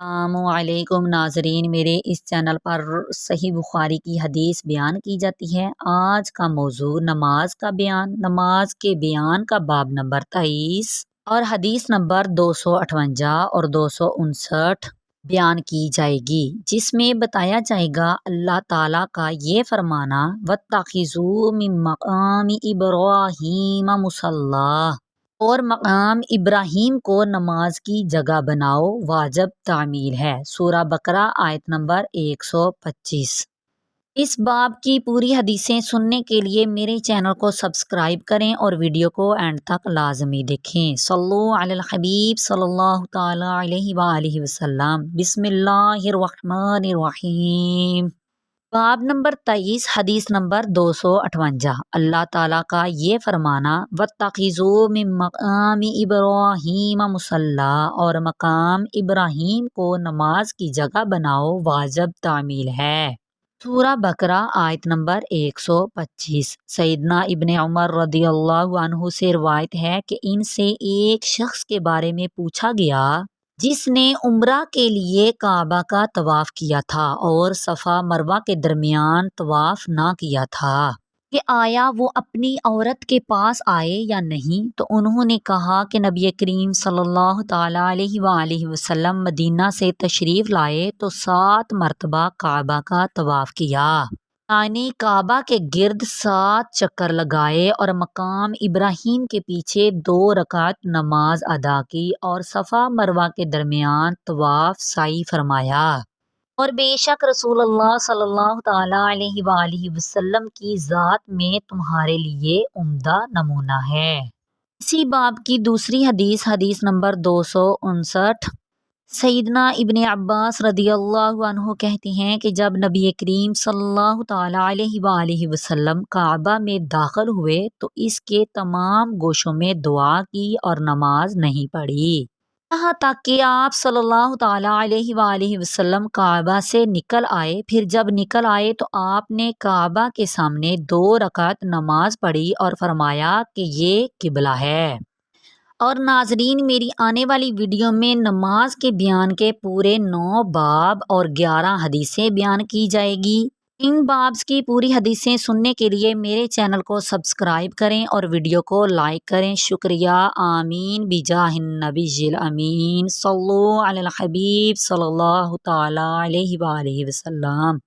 السلام علیکم ناظرین، میرے اس چینل پر صحیح بخاری کی حدیث بیان کی جاتی ہے۔ آج کا موضوع نماز کا بیان، نماز کے بیان کا باب نمبر 23 اور حدیث نمبر 258 اور 259 بیان کی جائے گی، جس میں بتایا جائے گا اللہ تعالیٰ کا یہ فرمانا وَاتَّخِذُوا مِن مَّقَامِ إِبْرَاهِيمَ مُصَلًّى، اور مقام ابراہیم کو نماز کی جگہ بناؤ واجب تعمیل ہے۔ سورہ بقرہ آیت نمبر 125۔ اس باب کی پوری حدیثیں سننے کے لیے میرے چینل کو سبسکرائب کریں اور ویڈیو کو اینڈ تک لازمی دیکھیں۔ صلو علی الحبیب صلی اللہ تعالی علیہ وآلہ وسلم۔ بسم اللہ الرحمن الرحیم۔ باب نمبر 23، حدیث نمبر 258۔ اللہ تعالیٰ کا یہ فرمانا وَاتَّخِذُوا مِن مَّقَامِ إِبْرَاهِيمَ مُصَلًّى، اور مقام ابراہیم کو نماز کی جگہ بناؤ واجب تعمیل ہے۔ سورہ بقرہ آیت نمبر 125۔ سیدنا ابن عمر رضی اللہ عنہ سے روایت ہے کہ ان سے ایک شخص کے بارے میں پوچھا گیا جس نے عمرہ کے لیے کعبہ کا طواف کیا تھا اور صفا مروہ کے درمیان طواف نہ کیا تھا، کہ آیا وہ اپنی عورت کے پاس آئے یا نہیں؟ تو انہوں نے کہا کہ نبی کریم صلی اللہ تعالیٰ علیہ وآلہ وسلم مدینہ سے تشریف لائے تو 7 مرتبہ کعبہ کا طواف کیا، یعنی کعبہ کے گرد 7 چکر لگائے، اور مقام ابراہیم کے پیچھے 2 رکعت نماز ادا کی اور صفا مروہ کے درمیان طواف سعی فرمایا، اور بے شک رسول اللہ صلی اللہ تعالیٰ علیہ وآلہ وسلم کی ذات میں تمہارے لیے عمدہ نمونہ ہے۔ اسی باب کی دوسری حدیث، حدیث نمبر 259۔ سیدنا ابن عباس رضی اللہ عنہ کہتے ہیں کہ جب نبی کریم صلی اللہ تعالیٰ علیہ وآلہ وسلم کعبہ میں داخل ہوئے تو اس کے تمام گوشوں میں دعا کی اور نماز نہیں پڑھی، یہاں تک کہ آپ صلی اللہ تعالیٰ علیہ وآلہ وسلم کعبہ سے نکل آئے۔ پھر جب نکل آئے تو آپ نے کعبہ کے سامنے 2 رکعت نماز پڑھی اور فرمایا کہ یہ قبلہ ہے۔ اور ناظرین، میری آنے والی ویڈیو میں نماز کے بیان کے پورے 9 باب اور 11 حدیثیں بیان کی جائے گی۔ ان بابز کی پوری حدیثیں سننے کے لیے میرے چینل کو سبسکرائب کریں اور ویڈیو کو لائک کریں۔ شکریہ۔ آمین بجاہ النبی الامین۔ صلو علی الحبیب صلی اللہ تعالی علیہ وآلہ وسلم۔